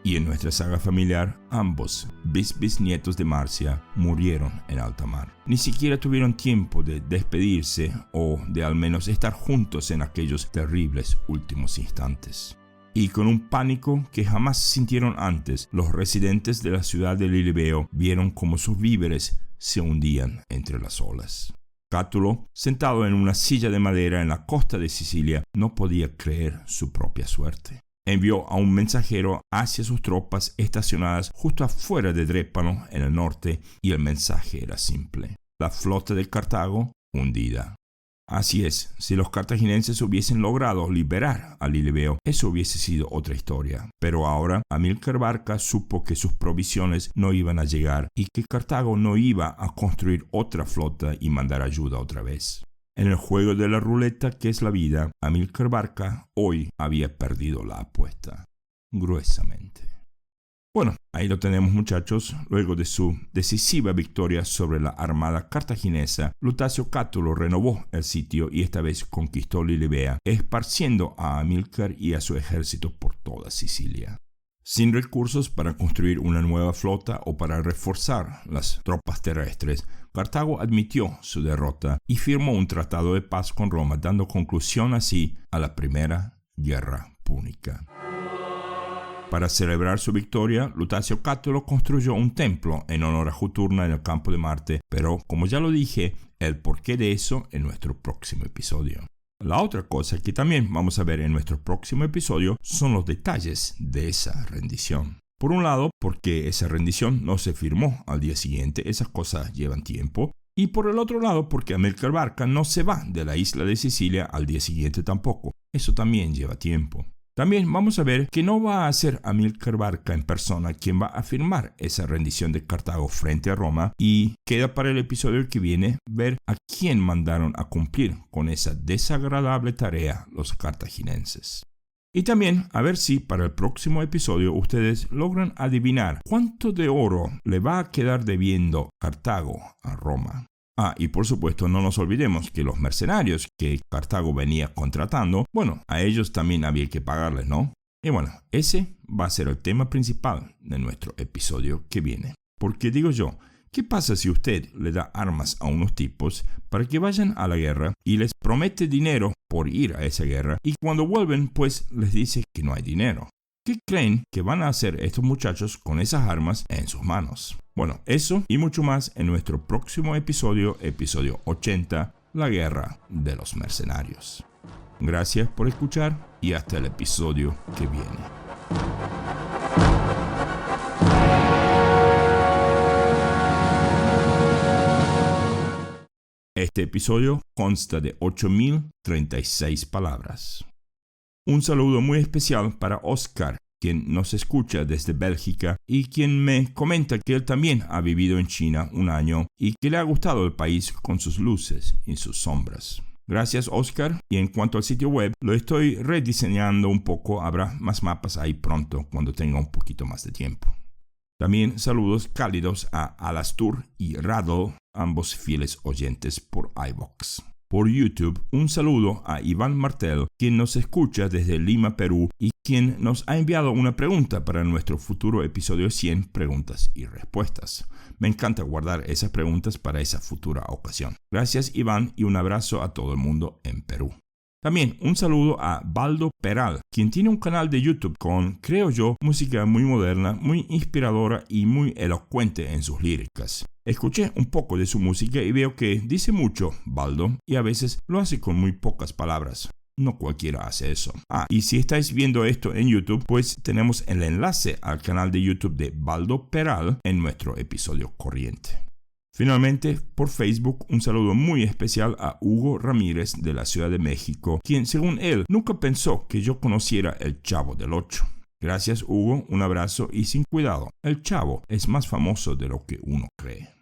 Y en nuestra saga familiar, ambos bisnietos de Marcia murieron en alta mar. Ni siquiera tuvieron tiempo de despedirse o de al menos estar juntos en aquellos terribles últimos instantes. Y con un pánico que jamás sintieron antes, los residentes de la ciudad de Lilibeo vieron como sus víveres se hundían entre las olas. Cátulo, sentado en una silla de madera en la costa de Sicilia, no podía creer su propia suerte. Envió a un mensajero hacia sus tropas estacionadas justo afuera de Drépano, en el norte, y el mensaje era simple: la flota de Cartago hundida. Así es, si los cartagineses hubiesen logrado liberar a Lilibeo, eso hubiese sido otra historia. Pero ahora Amílcar Barca supo que sus provisiones no iban a llegar y que Cartago no iba a construir otra flota y mandar ayuda otra vez. En el juego de la ruleta que es la vida, Amílcar Barca hoy había perdido la apuesta, gruesamente. Bueno, ahí lo tenemos, muchachos. Luego de su decisiva victoria sobre la armada cartaginesa, Lutacio Cátulo renovó el sitio y esta vez conquistó Lilibea, esparciendo a Amílcar y a su ejército por toda Sicilia. Sin recursos para construir una nueva flota o para reforzar las tropas terrestres, Cartago admitió su derrota y firmó un tratado de paz con Roma, dando conclusión así a la primera guerra púnica. Para celebrar su victoria, Lutacio Cátulo construyó un templo en honor a Juturna en el campo de Marte, pero como ya lo dije, el porqué de eso en nuestro próximo episodio. La otra cosa que también vamos a ver en nuestro próximo episodio son los detalles de esa rendición. Por un lado, porque esa rendición no se firmó al día siguiente, esas cosas llevan tiempo. Y por el otro lado, porque Amílcar Barca no se va de la isla de Sicilia al día siguiente tampoco. Eso también lleva tiempo. También vamos a ver que no va a ser Amílcar Barca en persona quien va a firmar esa rendición de Cartago frente a Roma, y queda para el episodio que viene ver a quién mandaron a cumplir con esa desagradable tarea los cartaginenses. Y también a ver si para el próximo episodio ustedes logran adivinar cuánto de oro le va a quedar debiendo Cartago a Roma. Y por supuesto no nos olvidemos que los mercenarios que Cartago venía contratando, bueno, a ellos también había que pagarles, ¿no? Y bueno, ese va a ser el tema principal de nuestro episodio que viene. Porque digo yo, ¿qué pasa si usted le da armas a unos tipos para que vayan a la guerra y les promete dinero por ir a esa guerra y cuando vuelven pues les dice que no hay dinero? ¿Qué creen que van a hacer estos muchachos con esas armas en sus manos? Bueno, eso y mucho más en nuestro próximo episodio, episodio 80, la guerra de los mercenarios. Gracias por escuchar y hasta el episodio que viene. Este episodio consta de 8.036 palabras. Un saludo muy especial para Oscar, quien nos escucha desde Bélgica y quien me comenta que él también ha vivido en China un año y que le ha gustado el país con sus luces y sus sombras. Gracias, Oscar. Y en cuanto al sitio web, lo estoy rediseñando un poco. Habrá más mapas ahí pronto cuando tenga un poquito más de tiempo. También saludos cálidos a Alastur y Rado, ambos fieles oyentes por iVoox. Por YouTube, un saludo a Iván Martel, quien nos escucha desde Lima, Perú, y quien nos ha enviado una pregunta para nuestro futuro episodio 100, preguntas y respuestas. Me encanta guardar esas preguntas para esa futura ocasión. Gracias, Iván, y un abrazo a todo el mundo en Perú. También un saludo a Baldo Peral, quien tiene un canal de YouTube con, creo yo, música muy moderna, muy inspiradora y muy elocuente en sus líricas. Escuché un poco de su música y veo que dice mucho, Baldo, y a veces lo hace con muy pocas palabras. No cualquiera hace eso. Y si estáis viendo esto en YouTube, pues tenemos el enlace al canal de YouTube de Baldo Peral en nuestro episodio corriente. Finalmente, por Facebook, un saludo muy especial a Hugo Ramírez de la Ciudad de México, quien, según él, nunca pensó que yo conociera el Chavo del Ocho. Gracias, Hugo, un abrazo y sin cuidado. El Chavo es más famoso de lo que uno cree.